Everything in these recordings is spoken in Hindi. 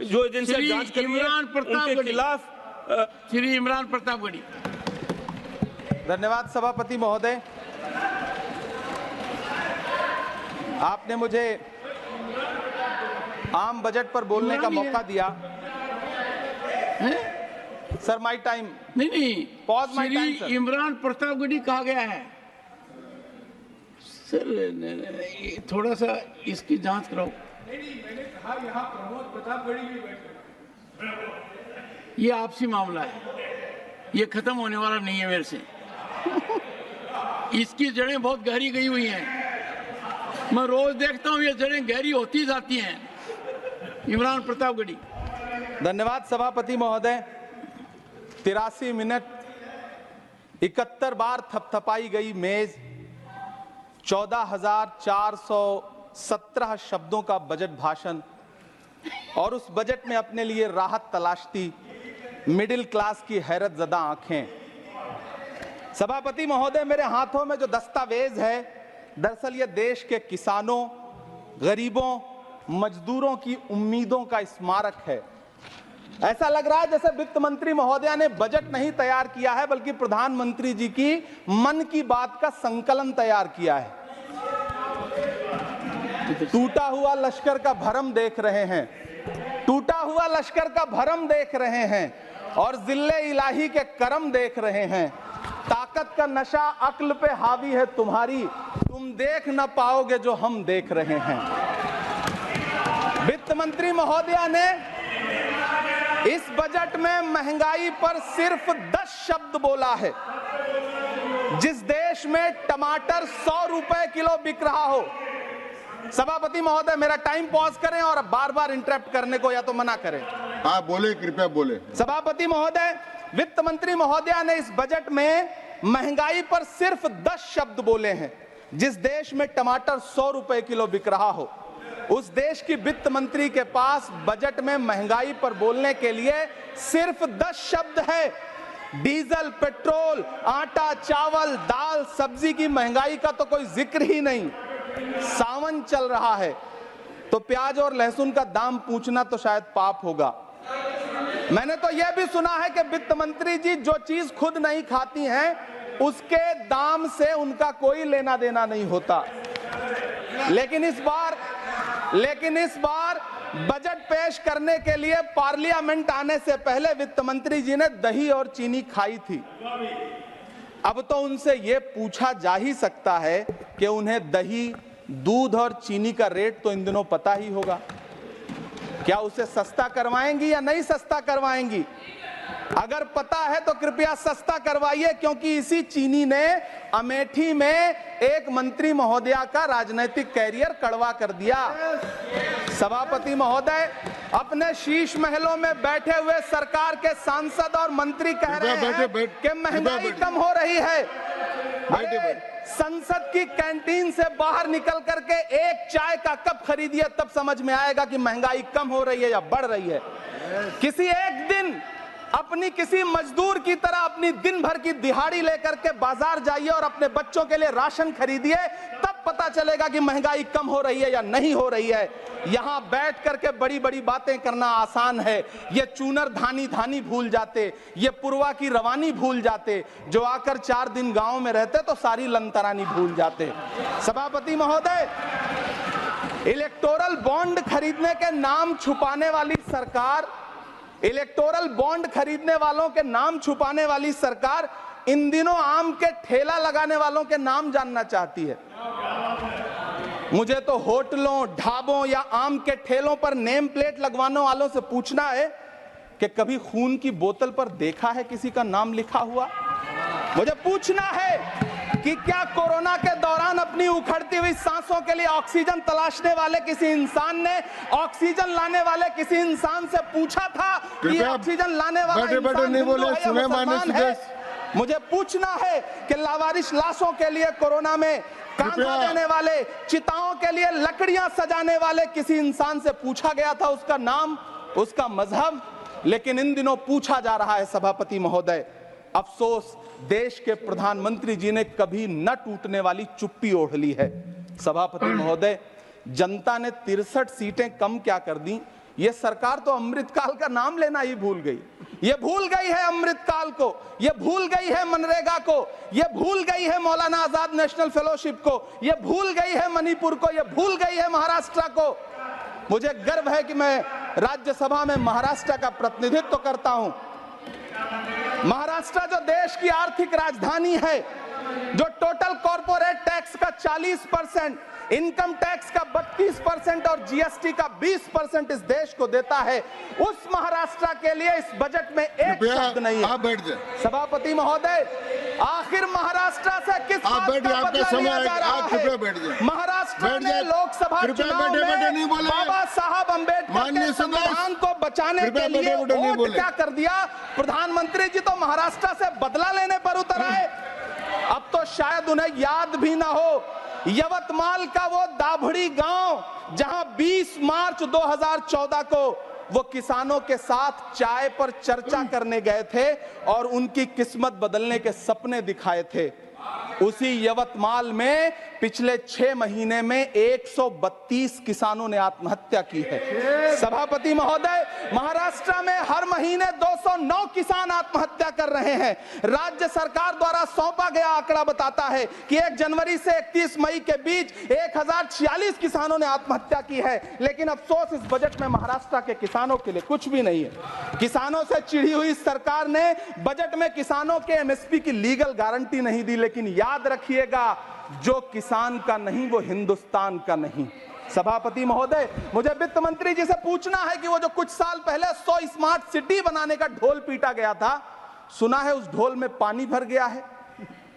जो एजेंसियां जांच कर रही हैं उनके खिलाफ श्री इमरान प्रतापगढ़ी। धन्यवाद सभापति महोदय, आपने मुझे आम बजट पर बोलने का मौका दिया। Sir my time. नहीं, pause my time Shri Imran Pratapgarhi कहा गया है। सर थोड़ा सा इसकी जांच कराओ। मैंने कहा यहाँ प्रमोद प्रतापगढ़ी भी बैठे। ये आपसी मामला है, ये खत्म होने वाला नहीं है मेरे से। इसकी जड़ें बहुत गहरी गई हुई हैं, मैं रोज देखता हूँ ये जड़ें गहरी होती जाती हैं। इमरान प्रतापगढ़ी। धन्यवाद सभापति महोदय। 83 मिनट 71 बार थपथपाई गई मेज, 14,417 शब्दों का बजट भाषण और उस बजट में अपने लिए राहत तलाशती मिडिल क्लास की हैरत ज़दा आंखें। सभापति महोदय, मेरे हाथों में जो दस्तावेज है, दरअसल ये देश के किसानों, गरीबों, मजदूरों की उम्मीदों का स्मारक है। ऐसा लग रहा है जैसे वित्त मंत्री महोदया ने बजट नहीं तैयार किया है, बल्कि प्रधानमंत्री जी की मन की बात का संकलन तैयार किया है। टूटा हुआ लश्कर का भरम देख रहे हैं, टूटा हुआ लश्कर का भरम देख रहे हैं और जिल्ले इलाही के करम देख रहे हैं। ताकत का नशा अक्ल पे हावी है तुम्हारी, तुम देख न पाओगे जो हम देख रहे हैं। वित्त मंत्री महोदया ने इस बजट में महंगाई पर सिर्फ 10 शब्द बोला है। जिस देश में टमाटर 100 रुपए किलो बिक रहा हो। सभापति महोदय, मेरा टाइम पॉज करें और बार बार इंटरप्ट करने को या तो मना करें। हाँ बोले, कृपया बोले। सभापति महोदय, वित्त मंत्री महोदया ने इस बजट में महंगाई पर सिर्फ 10 शब्द बोले हैं। जिस देश में टमाटर 100 रुपए किलो बिक रहा हो, उस देश की वित्त मंत्री के पास बजट में महंगाई पर बोलने के लिए सिर्फ 10 शब्द है। डीजल, पेट्रोल, आटा, चावल, दाल, सब्जी की महंगाई का तो कोई जिक्र ही नहीं। सावन चल रहा है तो प्याज और लहसुन का दाम पूछना तो शायद पाप होगा। मैंने तो यह भी सुना है कि वित्त मंत्री जी जो चीज खुद नहीं खाती हैं उसके दाम से उनका कोई लेना देना नहीं होता। लेकिन इस बार बजट पेश करने के लिए पार्लियामेंट आने से पहले वित्त मंत्री जी ने दही और चीनी खाई थी। अब तो उनसे यह पूछा जा ही सकता है कि उन्हें दही, दूध और चीनी का रेट तो इन दिनों पता ही होगा। क्या उसे सस्ता करवाएंगी या नहीं सस्ता करवाएंगी? अगर पता है तो कृपया सस्ता करवाइए, क्योंकि इसी चीनी ने अमेठी में एक मंत्री महोदया का राजनीतिक कैरियर कड़वा कर दिया। सभापति महोदय, अपने शीश महलों में बैठे हुए सरकार के सांसद और मंत्री कह रहे हैं कि महंगाई कम हो रही है। संसद की कैंटीन से बाहर निकल करके एक चाय का कप खरीदिए, तब समझ में आएगा कि महंगाई कम हो रही है या बढ़ रही है। किसी एक दिन अपनी किसी मजदूर की तरह अपनी दिन भर की दिहाड़ी लेकर के बाजार जाइए और अपने बच्चों के लिए राशन खरीदिए, तब पता चलेगा कि महंगाई कम हो रही है या नहीं हो रही है। यहां बैठ करके बड़ी बड़ी बातें करना आसान है। ये चूनर धानी धानी भूल जाते, ये पुरवा की रवानी भूल जाते, जो आकर 4 दिन गांव में रहते तो सारी लंतरानी भूल जाते। सभापति महोदय, इलेक्टोरल बॉन्ड खरीदने के नाम छुपाने वाली सरकार, इलेक्टोरल बॉन्ड खरीदने वालों के नाम छुपाने वाली सरकार इन दिनों आम के ठेला लगाने वालों के नाम जानना चाहती है। मुझे तो होटलों, ढाबों या आम के ठेलों पर नेम प्लेट लगवाने वालों से पूछना है कि कभी खून की बोतल पर देखा है किसी का नाम लिखा हुआ? मुझे पूछना है कि क्या कोरोना के दौरान अपनी उखड़ती हुई सांसों के लिए ऑक्सीजन तलाशने वाले किसी इंसान ने ऑक्सीजन लाने वाले किसी इंसान से पूछा था कि ऑक्सीजन लाने वाला इंसान हिंदू है या मुसलमान है? मुझे पूछना है कि लावारिश लाशों के लिए कोरोना में कांधा देने वाले, चिताओं के लिए लकड़ियां सजाने वाले किसी इंसान से पूछा गया था उसका नाम, उसका मजहब? लेकिन इन दिनों पूछा जा रहा है। सभापति महोदय, अफसोस देश के प्रधानमंत्री जी ने कभी न टूटने वाली चुप्पी ओढ़ ली है। सभापति महोदय, जनता ने 63 सीटें कम क्या कर दी, ये सरकार तो अमृतकाल का नाम लेना ही भूल गई। ये भूल गई है अमृतकाल को, ये भूल गई है मनरेगा को, ये भूल गई है मौलाना आजाद नेशनल फेलोशिप को, ये भूल गई है मणिपुर को, ये भूल गई है महाराष्ट्र को। मुझे गर्व है कि मैं राज्यसभा में महाराष्ट्र का प्रतिनिधित्व करता हूं। महाराष्ट्र जो देश की आर्थिक राजधानी है, जो टोटल कॉर्पोरेट टैक्स का 40%, इनकम टैक्स का 32% और जीएसटी का 20% इस देश को देता है, उस महाराष्ट्र के लिए इस बजट में एक शब्द नहीं है। आप बैठ जाए। सभापति महोदय, आखिर महाराष्ट्र से किस बात का बदला लिया जा रहा है? महाराष्ट्र ने लोकसभा चुनाव में बाबा साहब अम्बेडकर के संविधान को बचाने के लिए वोट क्या कर दिया? प्रधानमंत्री जी तो महाराष्ट्र से बदला लेने पर उतर आए। अब तो शायद उन्हें याद भी ना हो, यवतमाल का वो दाभड़ी गांव जहां 20 मार्च 2014 को वो किसानों के साथ चाय पर चर्चा करने गए थे और उनकी किस्मत बदलने के सपने दिखाए थे, उसी यवतमाल में पिछले 6 महीने में 132 किसानों ने आत्महत्या की है। सभापति महोदय, महाराष्ट्र में हर महीने 209 किसान आत्महत्या कर रहे हैं। राज्य सरकार द्वारा सौंपा गया आंकड़ा बताता है कि 1 जनवरी से 31 मई के बीच 1046 किसानों ने आत्महत्या की है। लेकिन अफसोस, इस बजट में महाराष्ट्र के किसानों के लिए कुछ भी नहीं है। किसानों से चिढ़ी हुई सरकार ने बजट में किसानों के एमएसपी की लीगल गारंटी नहीं दी। लेकिन याद रखिएगा, जो किसान का नहीं वो हिंदुस्तान का नहीं। सभापति महोदय, मुझे वित्त मंत्री जी से पूछना है कि वो जो कुछ साल पहले 100 स्मार्ट सिटी बनाने का ढोल पीटा गया था, सुना है उस ढोल में पानी भर गया है,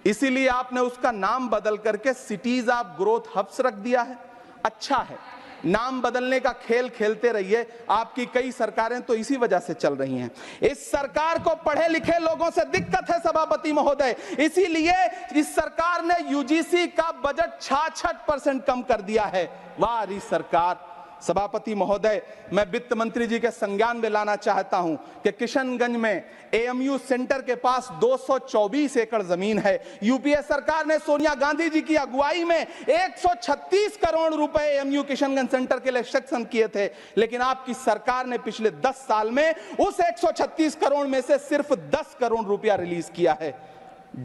इसीलिए आपने उसका नाम बदल करके सिटीज ऑफ ग्रोथ हब्स रख दिया है। अच्छा है, नाम बदलने का खेल खेलते रहिए, आपकी कई सरकारें तो इसी वजह से चल रही हैं। इस सरकार को पढ़े लिखे लोगों से दिक्कत है सभापति महोदय, इसीलिए इस सरकार ने यूजीसी का बजट 66% कम कर दिया है। वाह रही सरकार। सभापति महोदय, मैं वित्त मंत्री जी के संज्ञान में लाना चाहता हूं कि किशनगंज में एएमयू सेंटर के पास 224 एकड़ जमीन है। यूपीए सरकार ने सोनिया गांधी जी की अगुवाई में 136 करोड़ रुपए एएमयू किशनगंज सेंटर के लिए सेक्शन किए थे। लेकिन आपकी सरकार ने पिछले 10 साल में उस 136 करोड़ में से सिर्फ 10 करोड़ रुपया रिलीज किया है।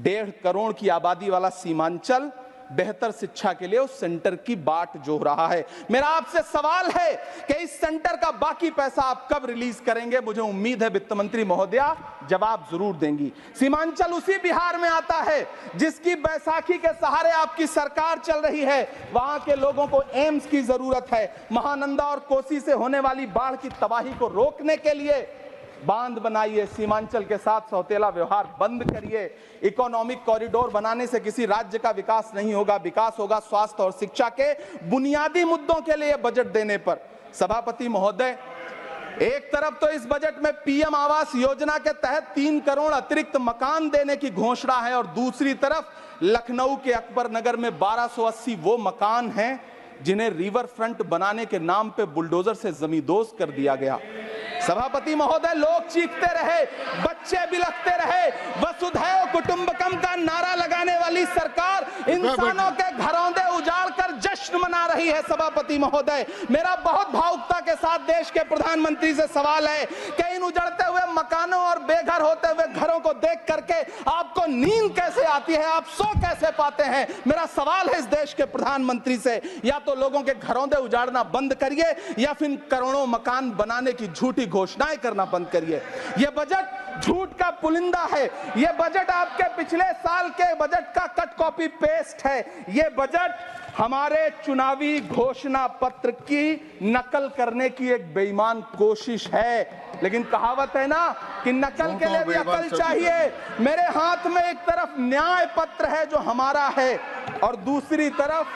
1.5 करोड़ की आबादी वाला सीमांचल बेहतर शिक्षा के लिए उस सेंटर की बाट जोह रहा है। मेरा आपसे सवाल है कि इस सेंटर का बाकी पैसा आप कब रिलीज करेंगे? मुझे उम्मीद है वित्त मंत्री महोदया जवाब जरूर देंगी। सीमांचल उसी बिहार में आता है जिसकी बैसाखी के सहारे आपकी सरकार चल रही है। वहां के लोगों को एम्स की जरूरत है। महानंदा और कोसी से होने वाली बाढ़ की तबाही को रोकने के लिए बांध बनाइए, सीमांचल के साथ सौतेला व्यवहार बंद करिए। इकोनॉमिक कॉरिडोर बनाने से किसी राज्य का विकास नहीं होगा, विकास होगा स्वास्थ्य और शिक्षा के बुनियादी मुद्दों के लिए बजट देने पर। सभापति महोदय, एक तरफ तो इस बजट में पीएम आवास योजना के तहत 3 करोड़ अतिरिक्त मकान देने की घोषणा है और दूसरी तरफ लखनऊ के अकबर नगर में 1280 वो मकान हैं जिन्हें रिवर फ्रंट बनाने के नाम पे बुलडोजर से जमींदोज कर दिया गया। सभापति महोदय, लोग चीखते रहे, बच्चे बिलखते रहे, वसुधैव कुटुंबकम का नारा लगाने वाली सरकार इंसानों के घरौंदे उजाड़ कर जश्न मना रही है। सभापति महोदय, मेरा बहुत भावुकता के साथ देश के प्रधानमंत्री से सवाल है कि इन उजड़ते हुए मकानों और बेघर होते हुए घरों को देख करके आपको नींद कैसे आती है, आप सो कैसे पाते हैं? मेरा सवाल है इस देश के प्रधानमंत्री से, या तो लोगों के घरौंदे उजाड़ना बंद करिए या फिर करोड़ों मकान बनाने की झूठी घोषणाएं करना बंद करिए। यह बजट झूठ का पुलिंदा है। यह बजट आपके पिछले साल के बजट का कट कॉपी पेस्ट है। यह बजट हमारे चुनावी घोषणा पत्र की नकल करने की एक बेईमान कोशिश है। लेकिन कहावत है ना कि नकल के लिए भी अकल चाहिए। मेरे हाथ में एक तरफ न्याय पत्र है जो हमारा है और दूसरी तरफ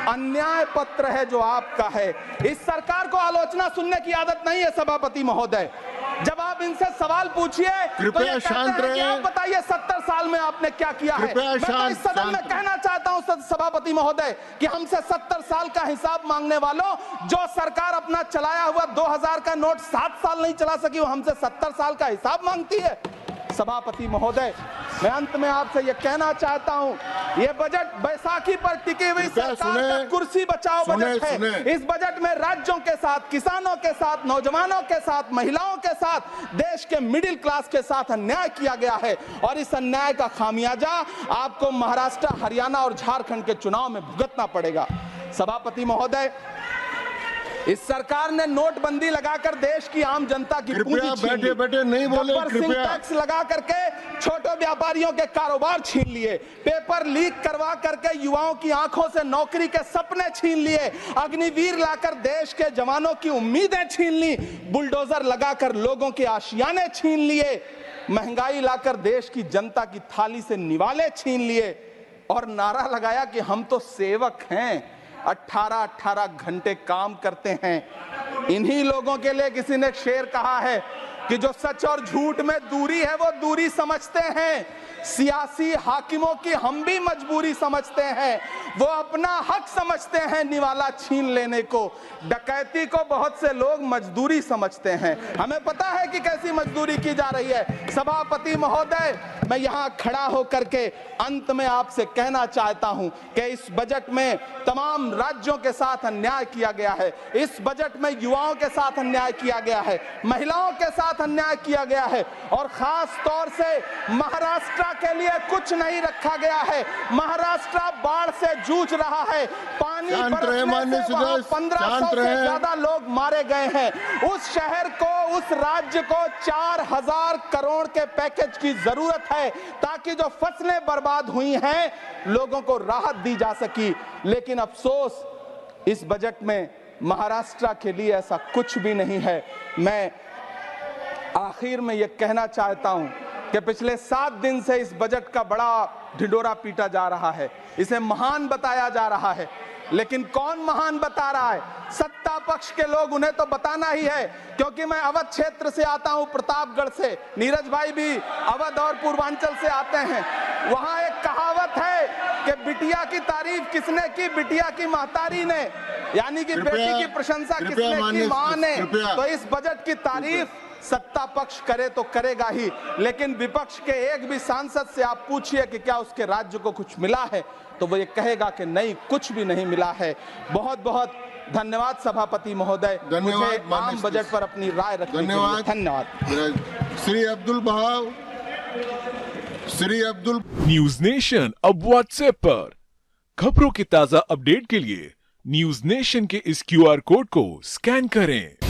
अन्याय पत्र है जो आपका है। इस सरकार को आलोचना सुनने की आदत नहीं है सभापति महोदय। जब आप इनसे सवाल पूछिए तो ये शांत रहिए, आप बताइए 70 साल में आपने क्या किया है। मैं तो इस सदन में कहना चाहता हूं सभापति महोदय कि हमसे 70 साल का हिसाब मांगने वालों, जो सरकार अपना चलाया हुआ 2000 का नोट 7 साल नहीं चला सकी, वो हमसे 70 साल का हिसाब मांगती है। सभापति महोदय, मैं अंत में आपसे यह कहना चाहता हूं, यह बजट बैसाखी पर टिकी हुई सरकार का कुर्सी बचाओ बजट है। इस बजट में राज्यों के साथ, किसानों के साथ, नौजवानों के साथ, महिलाओं के साथ, देश के मिडिल क्लास के साथ अन्याय किया गया है और इस अन्याय का खामियाजा आपको महाराष्ट्र, हरियाणा और झारखंड के चुनाव में भुगतना पड़ेगा। सभापति महोदय, इस सरकार ने नोटबंदी लगाकर देश की आम जनता की पूंजी छीन ली। बैठे नहीं बोले, कृपया। टैक्स लगा करके छोटे व्यापारियों के कारोबार छीन लिए, पेपर लीक करवा करके युवाओं की आंखों से नौकरी के सपने छीन लिए, अग्निवीर लाकर देश के जवानों की उम्मीदें छीन ली, बुलडोजर लगाकर लोगों के आशियाने छीन लिए, महंगाई लाकर देश की जनता की थाली से निवाले छीन लिए और नारा लगाया कि हम तो सेवक हैं, 18-18 घंटे काम करते हैं। इन्हीं लोगों के लिए किसी ने शेर कहा है कि जो सच और झूठ में दूरी है वो दूरी समझते हैं, सियासी हाकिमों की हम भी मजबूरी समझते हैं, वो अपना हक समझते हैं निवाला छीन लेने को, डकैती को बहुत से लोग मजदूरी समझते हैं। हमें पता है कि कैसी मजदूरी की जा रही है। सभापति महोदय, मैं यहाँ खड़ा होकर के अंत में आपसे कहना चाहता हूँ कि इस बजट में तमाम राज्यों के साथ अन्याय किया गया है, इस बजट में युवाओं के साथ अन्याय किया गया है, महिलाओं के साथ अन्याय किया गया है और खास तौर से महाराष्ट्र के लिए कुछ नहीं रखा गया है। महाराष्ट्र बाढ़ से जूझ रहा है, पानी बरसने से वहां 1500 से ज्यादा लोग मारे गए हैं। उस शहर को, उस राज्य को 4000 करोड़ के पैकेज की जरूरत है ताकि जो फसलें बर्बाद हुई हैं लोगों को राहत दी जा सकी। लेकिन अफसोस, इस बजट में महाराष्ट्र के लिए ऐसा कुछ भी नहीं है। मैं आखिर में यह कहना चाहता हूं कि पिछले 7 दिन से इस बजट का बड़ा ढिंडोरा पीटा जा रहा है, इसे महान बताया जा रहा है, लेकिन कौन महान बता रहा है? सत्ता पक्ष के लोग, उन्हें तो बताना ही है। क्योंकि मैं अवध क्षेत्र से आता हूं, प्रतापगढ़ से, नीरज भाई भी अवध और पूर्वांचल से आते हैं। वहां एक कहावत है कि बिटिया की तारीफ किसने की? बिटिया की महतारी ने, यानी कि बेटी की प्रशंसा किसने की? मां ने। तो इस बजट की तारीफ सत्ता पक्ष करे तो करेगा ही, लेकिन विपक्ष के एक भी सांसद से आप पूछिए कि क्या उसके राज्य को कुछ मिला है, तो वो ये कहेगा कि नहीं, कुछ भी नहीं मिला है। बहुत बहुत धन्यवाद सभापति महोदय, मुझे आम बजट पर अपनी राय रखने के लिए धन्यवाद। श्री अब्दुल बहाव, श्री अब्दुल। न्यूज नेशन अब व्हाट्सएप पर खबरों के ताजा अपडेट के लिए न्यूज नेशन के इस QR कोड को स्कैन करें।